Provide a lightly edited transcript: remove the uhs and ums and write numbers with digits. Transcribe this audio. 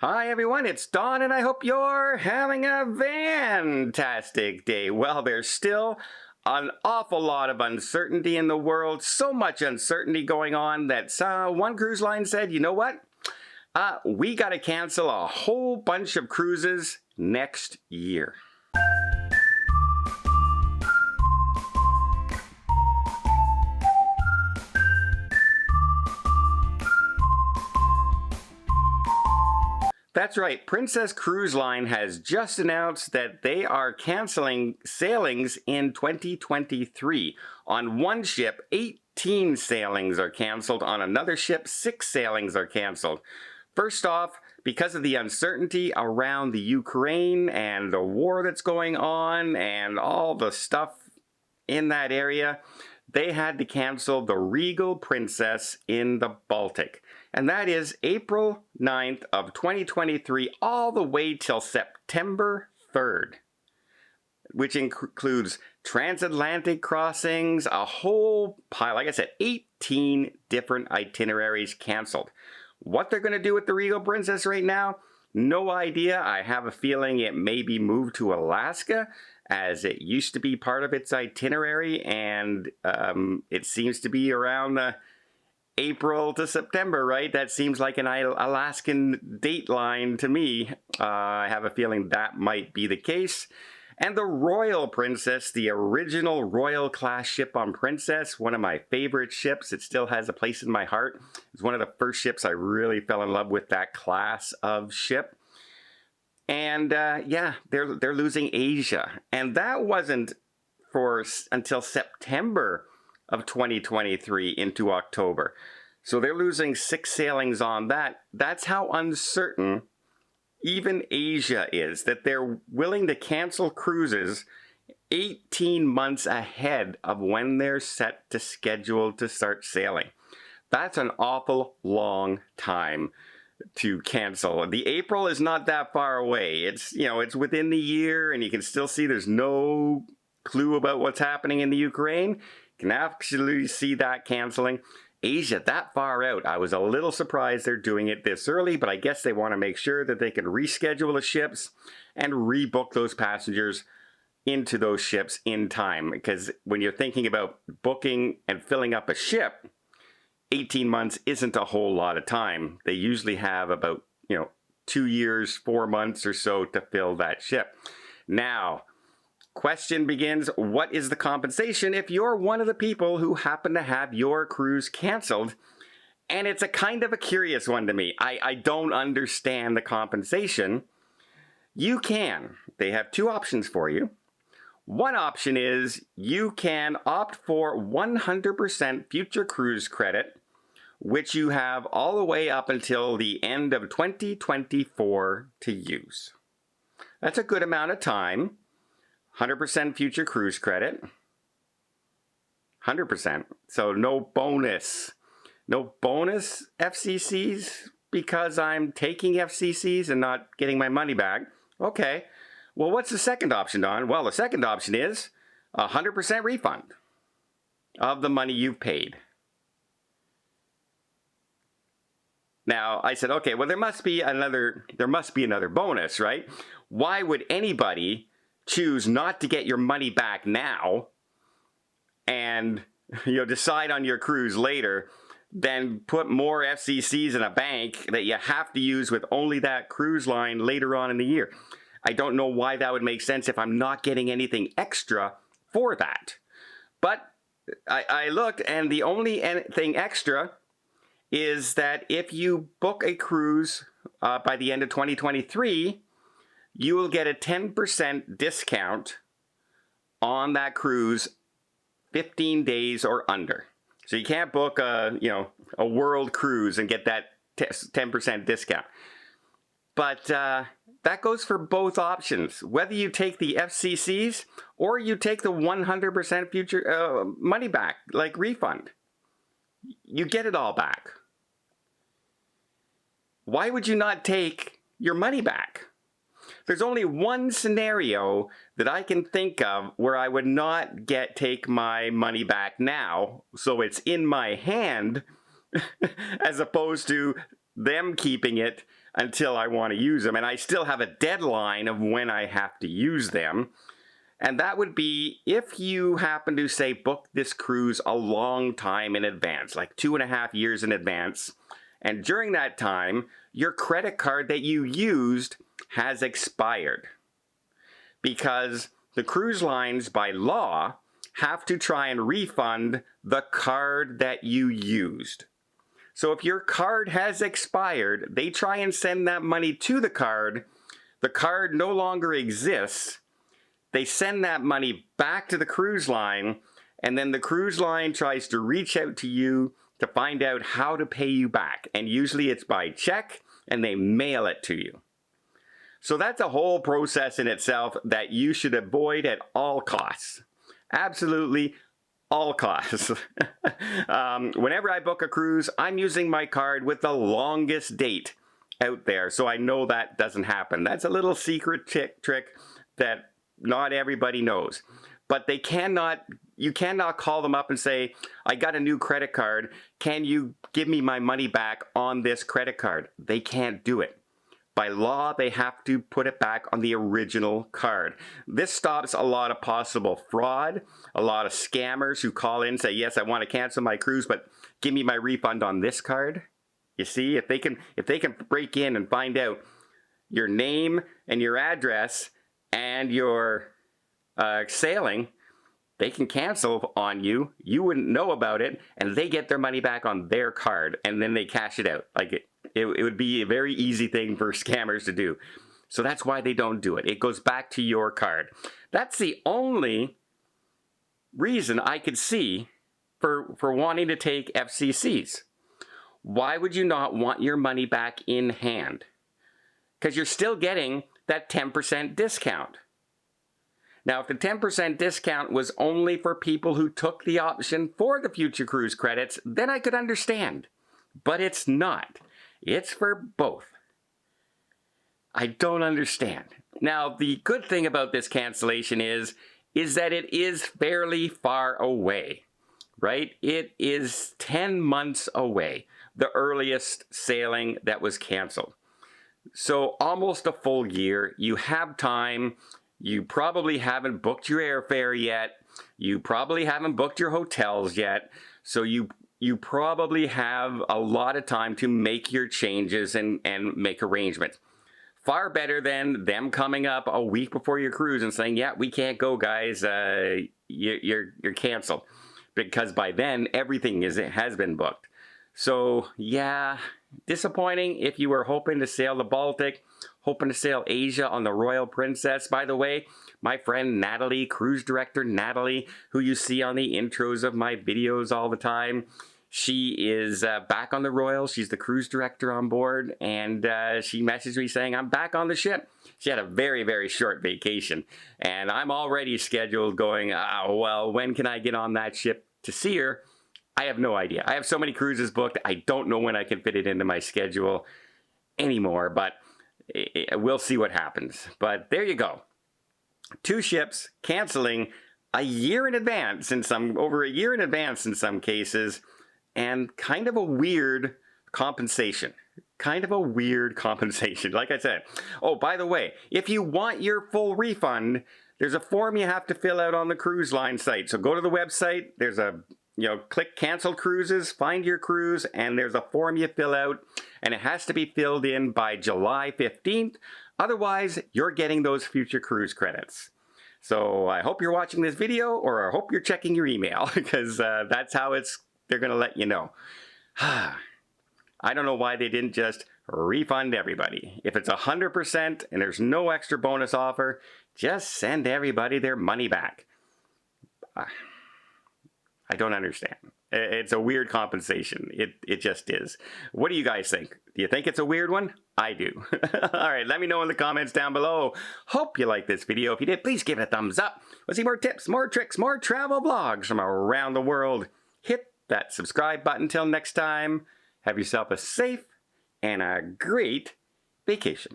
Hi everyone, it's Don and I hope you're having a fantastic day. Well, there's still an awful lot of uncertainty in the world, so much uncertainty going on that one cruise line said, you know what? We got to cancel a whole bunch of cruises next year. That's right, Princess Cruise Line has just announced that they are canceling sailings in 2023. On one ship, 18 sailings are canceled. On another ship, 6 sailings are canceled. First off, because of the uncertainty around the Ukraine and the war that's going on and all the stuff in that area, they had to cancel the Regal Princess in the Baltic. And that is April 9th of 2023 all the way till September 3rd, which includes transatlantic crossings, a whole pile, like I said, 18 different itineraries canceled. What they're going to do with the Regal Princess right now, no idea. I have a feeling it may be moved to Alaska, as it used to be part of its itinerary, and it seems to be around April to September, right? That seems like an Alaskan date line to me. I have a feeling that might be the case. And the Royal Princess, the original Royal class ship on Princess, one of my favorite ships. It still has a place in my heart. It's one of the first ships I really fell in love with, that class of ship. And yeah, they're losing Asia. And that wasn't until September of 2023 into October. So they're losing 6 sailings on that. That's how uncertain even Asia is, that they're willing to cancel cruises 18 months ahead of when they're set to schedule to start sailing. That's an awful long time to cancel. The April is not that far away. It's within the year, and you can still see there's no clue about what's happening in the Ukraine. Can actually see that canceling. Asia, that far out, I was a little surprised they're doing it this early, but I guess they want to make sure that they can reschedule the ships and rebook those passengers into those ships in time. Because when you're thinking about booking and filling up a ship, 18 months isn't a whole lot of time. They usually have about, 2 years, 4 months or so to fill that ship. Now, question begins, what is the compensation if you're one of the people who happen to have your cruise canceled? And it's a kind of a curious one to me. I don't understand the compensation. You can. They have 2 options for you. One option is you can opt for 100% future cruise credit, which you have all the way up until the end of 2024 to use. That's a good amount of time. 100% future cruise credit. 100%. So no bonus. No bonus FCCs because I'm taking FCCs and not getting my money back. Okay. Well, what's the second option, Don? Well, the second option is 100% refund of the money you've paid. Now, I said, okay, well, there must be another bonus, right? Why would anybody choose not to get your money back now and decide on your cruise later, then put more FCCs in a bank that you have to use with only that cruise line later on in the year? I don't know why that would make sense if I'm not getting anything extra for that. But I looked, and the only thing extra is that if you book a cruise by the end of 2023, you will get a 10% discount on that cruise 15 days or under. So you can't book a world cruise and get that 10% discount. But that goes for both options. Whether you take the FCCs or you take the 100% future money back, like refund, you get it all back. Why would you not take your money back? There's only one scenario that I can think of where I would not take my money back now, so it's in my hand, as opposed to them keeping it until I want to use them. And I still have a deadline of when I have to use them. And that would be if you happen to, say, book this cruise a long time in advance, like 2.5 years in advance. And during that time, your credit card that you used has expired. Because the cruise lines, by law, have to try and refund the card that you used. So if your card has expired, they try and send that money to the card no longer exists, they send that money back to the cruise line, and then the cruise line tries to reach out to you to find out how to pay you back. And usually it's by check, and they mail it to you. So that's a whole process in itself that you should avoid at all costs. Absolutely all costs. Whenever I book a cruise, I'm using my card with the longest date out there, so I know that doesn't happen. That's a little secret trick that not everybody knows. But you cannot call them up and say, I got a new credit card, can you give me my money back on this credit card? They can't do it. By law, they have to put it back on the original card. This stops a lot of possible fraud, a lot of scammers who call in and say, yes, I want to cancel my cruise, but give me my refund on this card. You see, if they can break in and find out your name and your address and your sailing, they can cancel on you. You wouldn't know about it, and they get their money back on their card, and then they cash it out. Like it would be a very easy thing for scammers to do. So that's why they don't do it. It goes back to your card. That's the only reason I could see for wanting to take FCCs. Why would you not want your money back in hand? Because you're still getting that 10% discount. Now, if the 10% discount was only for people who took the option for the future cruise credits, then I could understand. But it's not. It's for both. I don't understand. Now, the good thing about this cancellation is that it is fairly far away, right? It is 10 months away, the earliest sailing that was canceled. So almost a full year. You have time. You probably haven't booked your airfare yet. You probably haven't booked your hotels yet. So you probably have a lot of time to make your changes and make arrangements. Far better than them coming up a week before your cruise and saying, yeah, we can't go, guys. You're canceled. Because by then, everything has been booked. So, yeah, disappointing if you were hoping to sail the Baltic, hoping to sail Asia on the Royal Princess. By the way, my friend Natalie, cruise director Natalie, who you see on the intros of my videos all the time, she is back on the Royal. She's the cruise director on board, and she messaged me saying, I'm back on the ship. She had a very, very short vacation, and I'm already scheduled going, well, when can I get on that ship to see her? I have no idea. I have so many cruises booked, I don't know when I can fit it into my schedule anymore, but we'll see what happens. But there you go. 2 ships canceling a year in advance over a year in advance in some cases, and kind of a weird compensation. Kind of a weird compensation, like I said. Oh, by the way, if you want your full refund, there's a form you have to fill out on the cruise line site. So go to the website, there's a click cancel cruises, find your cruise, and there's a form you fill out, and it has to be filled in by July 15th. Otherwise, you're getting those future cruise credits. So I hope you're watching this video, or I hope you're checking your email, because that's how they're going to let you know. I don't know why they didn't just refund everybody. If it's 100% and there's no extra bonus offer, just send everybody their money back. I don't understand. It's a weird compensation. It just is. What do you guys think? Do you think it's a weird one? I do. All right, let me know in the comments down below. Hope you liked this video. If you did, please give it a thumbs up. We'll see more tips, more tricks, more travel vlogs from around the world. Hit that subscribe button. Till next time, have yourself a safe and a great vacation.